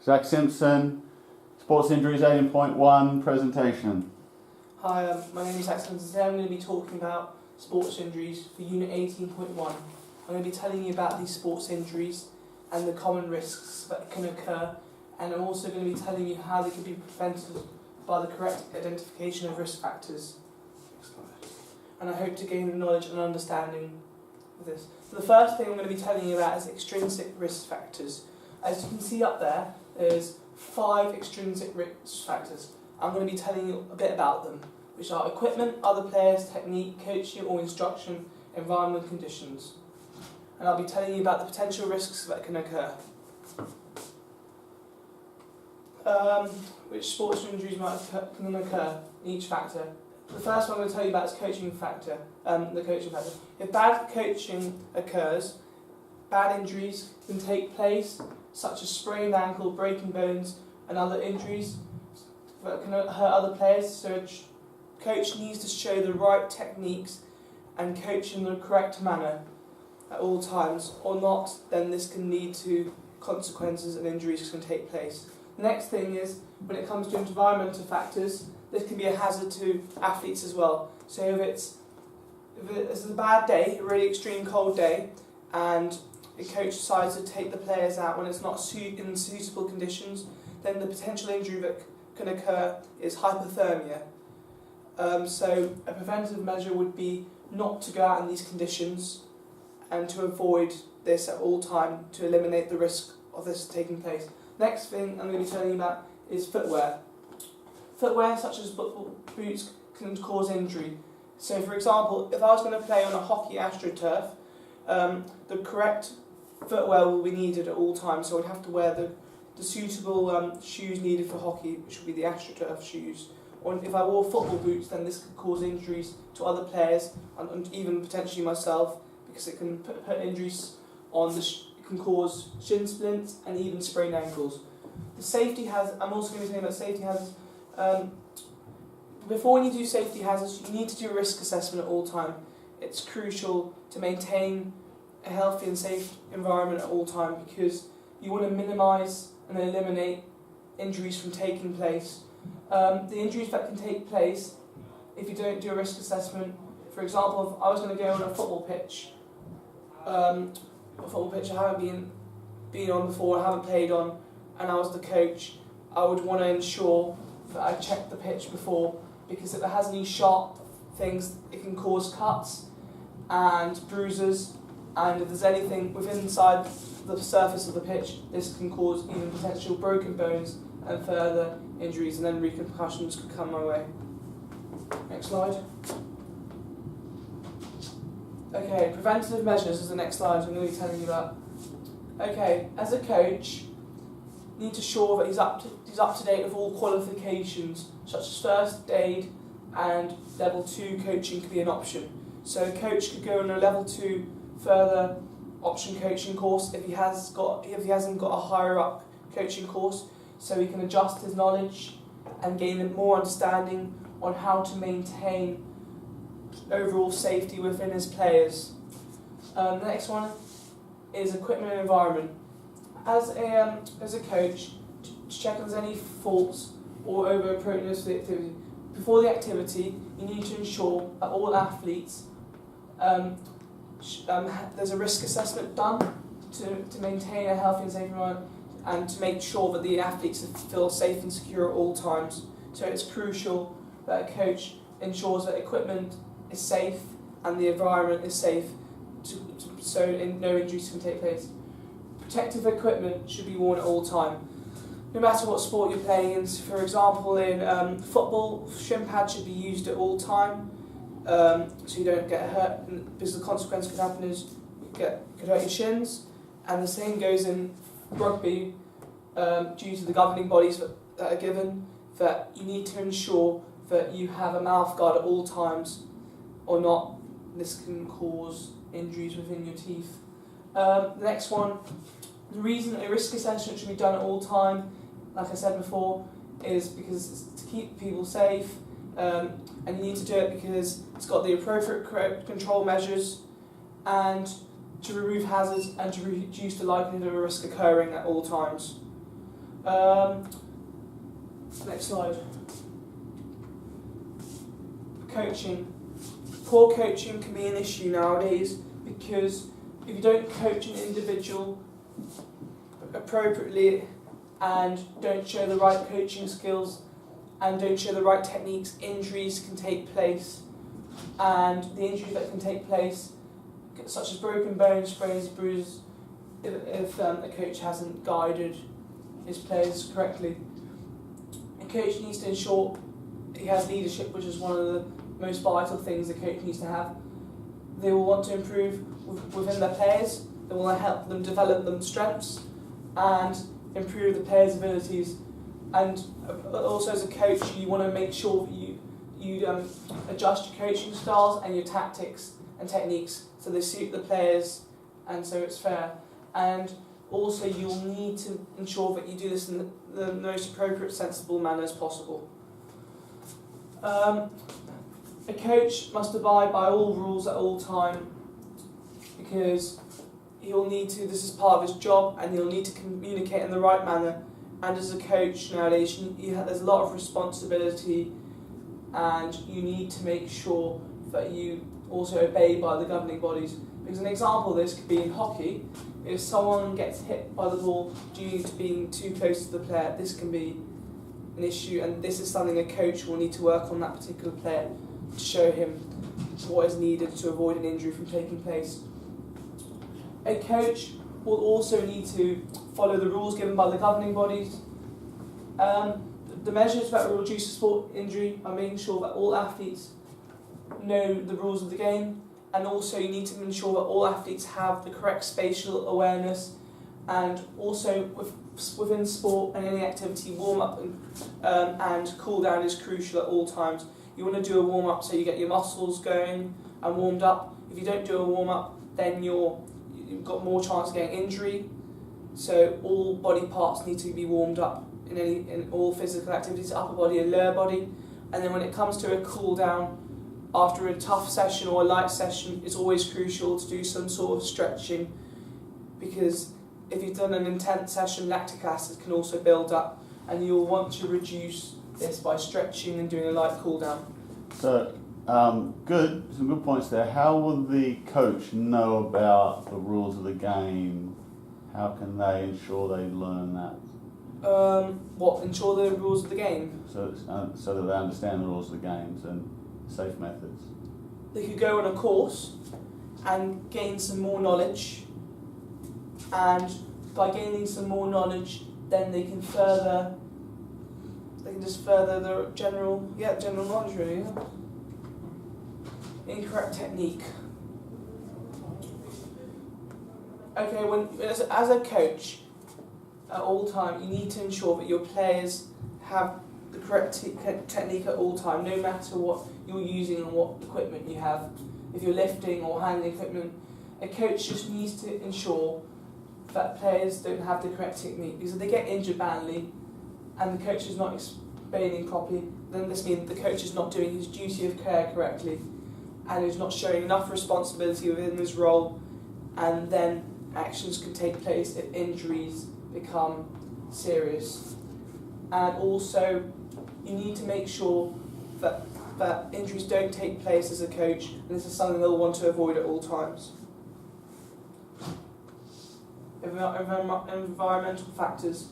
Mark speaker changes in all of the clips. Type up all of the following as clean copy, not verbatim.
Speaker 1: Zach Simpson, Sports Injuries 18.1 presentation.
Speaker 2: Hi, my name is Zach Simpson. Today I'm going to be talking about sports injuries for Unit 18.1. I'm going to be telling you about these sports injuries and the common risks that can occur, and I'm also going to be telling you how they can be prevented by the correct identification of risk factors. And I hope to gain knowledge and understanding of this. So the first thing I'm going to be telling you about is extrinsic risk factors. As you can see up there, there's 5 extrinsic risk factors. I'm going to be telling you a bit about them, which are equipment, other players, technique, coaching or instruction, environment conditions. And I'll be telling you about the potential risks that can occur. Which sports injuries can occur in each factor. The first one I'm going to tell you about is the coaching factor. If bad coaching occurs, bad injuries can take place, such as sprained ankle, breaking bones, and other injuries that can hurt other players. So a coach needs to show the right techniques and coach in the correct manner at all times, or not, then this can lead to consequences and injuries can take place. The next thing is, when it comes to environmental factors, this can be a hazard to athletes as well. So if it's a bad day, a really extreme cold day, and a coach decides to take the players out when it's not in suitable conditions, then the potential injury that can occur is hypothermia. So a preventive measure would be not to go out in these conditions and to avoid this at all time to eliminate the risk of this taking place. Next thing I'm going to be telling you about is footwear. Footwear such as boots can cause injury. So for example, if I was going to play on a hockey AstroTurf, the correct footwear will be needed at all times, so I'd have to wear the suitable shoes needed for hockey, which would be the AstroTurf shoes. Or if I wore football boots, then this could cause injuries to other players and even potentially myself, because it can put injuries on it can cause shin splints and even sprained ankles. The safety hazard, I'm also going to be saying about safety hazards. Before you do safety hazards, you need to do a risk assessment at all time. It's crucial to maintain a healthy and safe environment at all time, because you want to minimise and eliminate injuries from taking place. The injuries that can take place if you don't do a risk assessment, for example, if I was going to go on a football pitch I haven't been on before, I haven't played on, and I was the coach, I would want to ensure that I checked the pitch before, because if it has any sharp things, it can cause cuts and bruises, and if there's anything within inside the surface of the pitch, this can cause even potential broken bones and further injuries, and then repercussions could come my way. Next slide. Okay, preventative measures is the next slide I'm going to be telling you about. Okay, as a coach, you need to ensure that he's up to date with all qualifications, such as first aid and level 2 coaching could be an option. So a coach could go on a level 2 further option coaching course if he hasn't got a higher up coaching course, so he can adjust his knowledge and gain more understanding on how to maintain overall safety within his players. The next one is equipment and environment. As a coach, to check if there's any faults or over appropriateness for the activity. Before the activity, you need to ensure that all athletes there's a risk assessment done to maintain a healthy and safe environment, and to make sure that the athletes feel safe and secure at all times. So it's crucial that a coach ensures that equipment is safe and the environment is safe, so no injuries can take place. Protective equipment should be worn at all time, no matter what sport you're playing in. For example, in football, shin pads should be used at all time, so you don't get hurt, because the consequence could happen is you could hurt your shins. And the same goes in rugby, due to the governing bodies that are given, that you need to ensure that you have a mouth guard at all times, or not, this can cause injuries within your teeth. The next one, the reason a risk assessment should be done at all time, like I said before, is because it's to keep people safe, and you need to do it because it's got the appropriate control measures, and to remove hazards and to reduce the likelihood of a risk occurring at all times. Next slide. Coaching. Poor coaching can be an issue nowadays because if you don't coach an individual appropriately and don't show the right coaching skills and don't show the right techniques, injuries can take place. And the injuries that can take place, such as broken bones, sprains, bruises, if a coach hasn't guided his players correctly. A coach needs to ensure he has leadership, which is one of the most vital things a coach needs to have. They will want to improve within their players, they will help them develop their strengths and improve the players' abilities. And also as a coach, you want to make sure that you adjust your coaching styles and your tactics and techniques so they suit the players and so it's fair. And also you'll need to ensure that you do this in the most appropriate, sensible manner as possible. A coach must abide by all rules at all time because he'll need to, this is part of his job, and he'll need to communicate in the right manner. And as a coach nowadays, there's a lot of responsibility, and you need to make sure that you also obey by the governing bodies. Because an example of this could be in hockey. If someone gets hit by the ball due to being too close to the player, this can be an issue, and this is something a coach will need to work on that particular player to show him what is needed to avoid an injury from taking place. A coach will also need to follow the rules given by the governing bodies. The measures that will reduce sport injury are making sure that all athletes know the rules of the game, and also you need to ensure that all athletes have the correct spatial awareness, and also within sport and any activity, warm up and cool down is crucial at all times. You want to do a warm up so you get your muscles going and warmed up. If you don't do a warm up, then you've got more chance of getting injury. So all body parts need to be warmed up in all physical activities, upper body and lower body. And then when it comes to a cool down, after a tough session or a light session, it's always crucial to do some sort of stretching, because if you've done an intense session, lactic acid can also build up, and you'll want to reduce this by stretching and doing a light cool down.
Speaker 1: So, some good points there. How will the coach know about the rules of the game? How can they ensure they learn that?
Speaker 2: Ensure the rules of the game?
Speaker 1: So that they understand the rules of the games and safe methods.
Speaker 2: They could go on a course and gain some more knowledge, and by gaining some more knowledge, then they can just further their general knowledge really. Yeah. Incorrect technique. Okay, as a coach, at all time, you need to ensure that your players have the correct technique at all time, no matter what you're using and what equipment you have. If you're lifting or handling equipment, a coach just needs to ensure that players don't have the correct technique, because if they get injured badly and the coach is not explaining properly, then this means the coach is not doing his duty of care correctly and is not showing enough responsibility within his role, and then actions can take place if injuries become serious. And also you need to make sure that injuries don't take place as a coach, and this is something they'll want to avoid at all times. Environmental factors.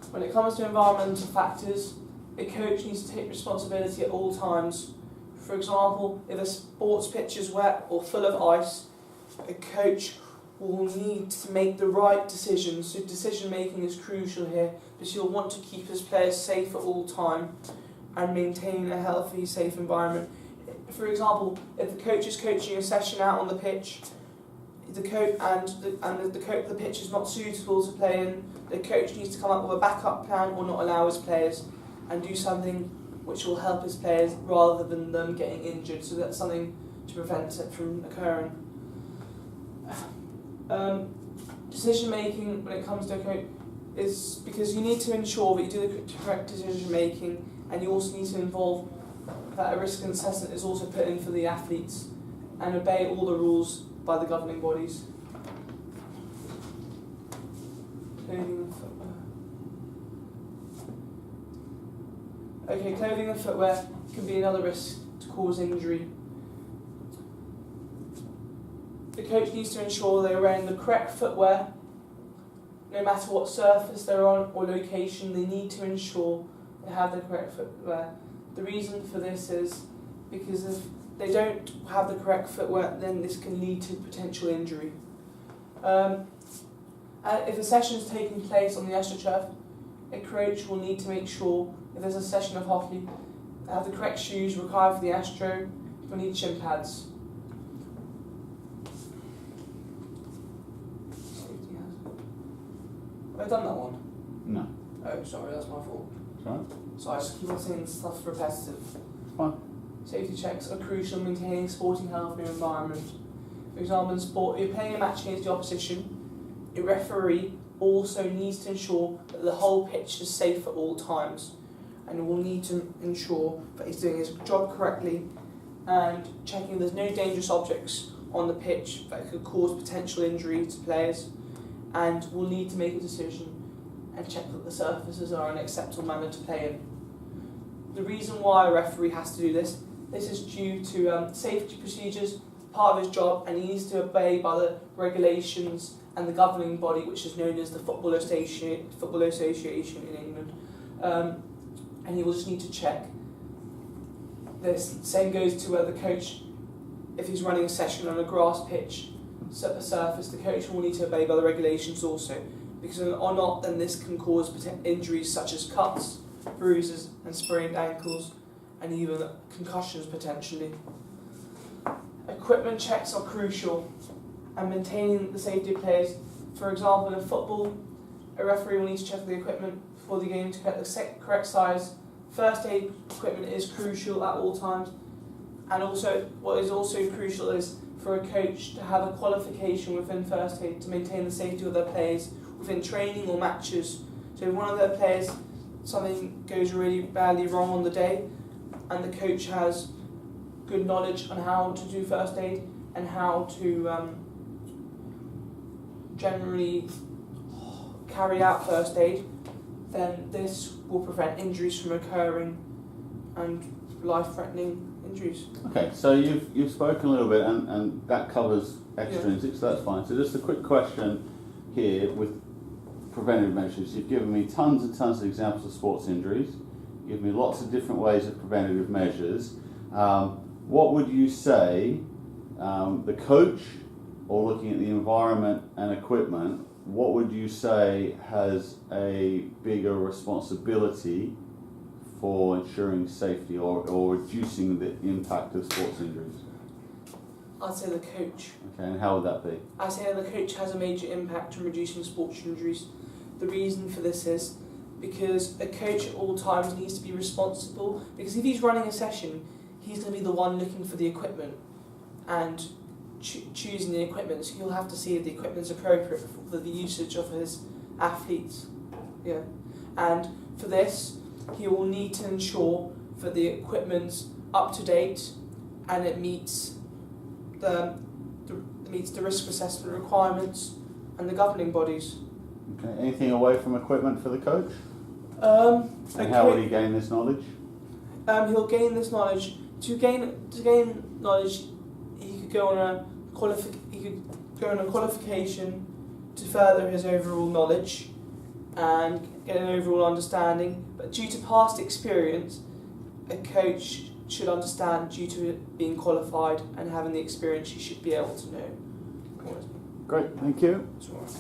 Speaker 2: When it comes to environmental factors, a coach needs to take responsibility at all times. For example, if a sports pitch is wet or full of ice, a coach will need to make the right decisions. So decision making is crucial here, because he'll want to keep his players safe at all time and maintain a healthy, safe environment. For example, if the coach is coaching a session out on the pitch, the pitch is not suitable to play in, the coach needs to come up with a backup plan or not allow his players, and do something which will help his players rather than them getting injured. So that's something to prevent it from occurring. Decision making when it comes to a coach is because you need to ensure that you do the correct decision making, and you also need to involve that a risk assessment is also put in for the athletes, and obey all the rules by the governing bodies. Okay, clothing and footwear can be another risk to cause injury. The coach needs to ensure they're wearing the correct footwear, no matter what surface they're on or location. They need to ensure they have the correct footwear. The reason for this is because if they don't have the correct footwear, then this can lead to potential injury. If a session is taking place on the astroturf, a coach will need to make sure, if there's a session of hockey, they have the correct shoes required for the astro. You'll need shin pads. Have I done that one?
Speaker 1: No.
Speaker 2: Oh, sorry, that's my fault.
Speaker 1: Sorry?
Speaker 2: Sorry, I just keep on saying stuff repetitive.
Speaker 1: It's fine.
Speaker 2: Safety checks are crucial in maintaining sporting health in your environment. For example, in sport, if you're playing a match against the opposition, a referee also needs to ensure that the whole pitch is safe at all times, and will need to ensure that he's doing his job correctly and checking there's no dangerous objects on the pitch that could cause potential injury to players, and will need to make a decision and check that the surfaces are in an acceptable manner to play in. The reason why a referee has to do this is due to safety procedures, part of his job, and he needs to obey by the regulations and the governing body, which is known as the Football Association in England. And he will just need to check. The same goes to the coach. If he's running a session on a grass pitch surface, the coach will need to obey by the regulations also, because if not, then this can cause injuries such as cuts, bruises and sprained ankles, and even concussions potentially. Equipment checks are crucial, and maintaining the safety of players. For example, in football, a referee will need to check the equipment before the game to get the correct size. First aid equipment is crucial at all times, and also what is also crucial is for a coach to have a qualification within first aid to maintain the safety of their players within training or matches. So if one of their players, something goes really badly wrong on the day, and the coach has good knowledge on how to do first aid and how to generally carry out first aid, then this will prevent injuries from occurring and life-threatening injuries.
Speaker 1: Okay, so you've spoken a little bit, and that covers extrinsic, so that's fine. So just a quick question here with preventative measures. You've given me tons and tons of examples of sports injuries. You've given me lots of different ways of preventative measures. What would you say the coach, or looking at the environment and equipment, what would you say has a bigger responsibility for ensuring safety or reducing the impact of sports injuries?
Speaker 2: I'd say the coach.
Speaker 1: Okay, and how would that be?
Speaker 2: I'd say the coach has a major impact on reducing sports injuries. The reason for this is because a coach at all times needs to be responsible, because if he's running a session, he's going to be the one looking for the equipment and choosing the equipment, so he'll have to see if the equipment's appropriate for the usage of his athletes. Yeah. And for this, he will need to ensure that the equipment's up to date and it meets the risk assessment requirements and the governing bodies.
Speaker 1: Okay. Anything away from equipment for the coach?
Speaker 2: And
Speaker 1: how would he gain this knowledge?
Speaker 2: He'll gain this knowledge. To gain knowledge, he could go on a qualification to further his overall knowledge and get an overall understanding. But due to past experience, a coach should understand, due to it being qualified and having the experience, he should be able to know.
Speaker 1: Great, thank you.
Speaker 2: That's all right.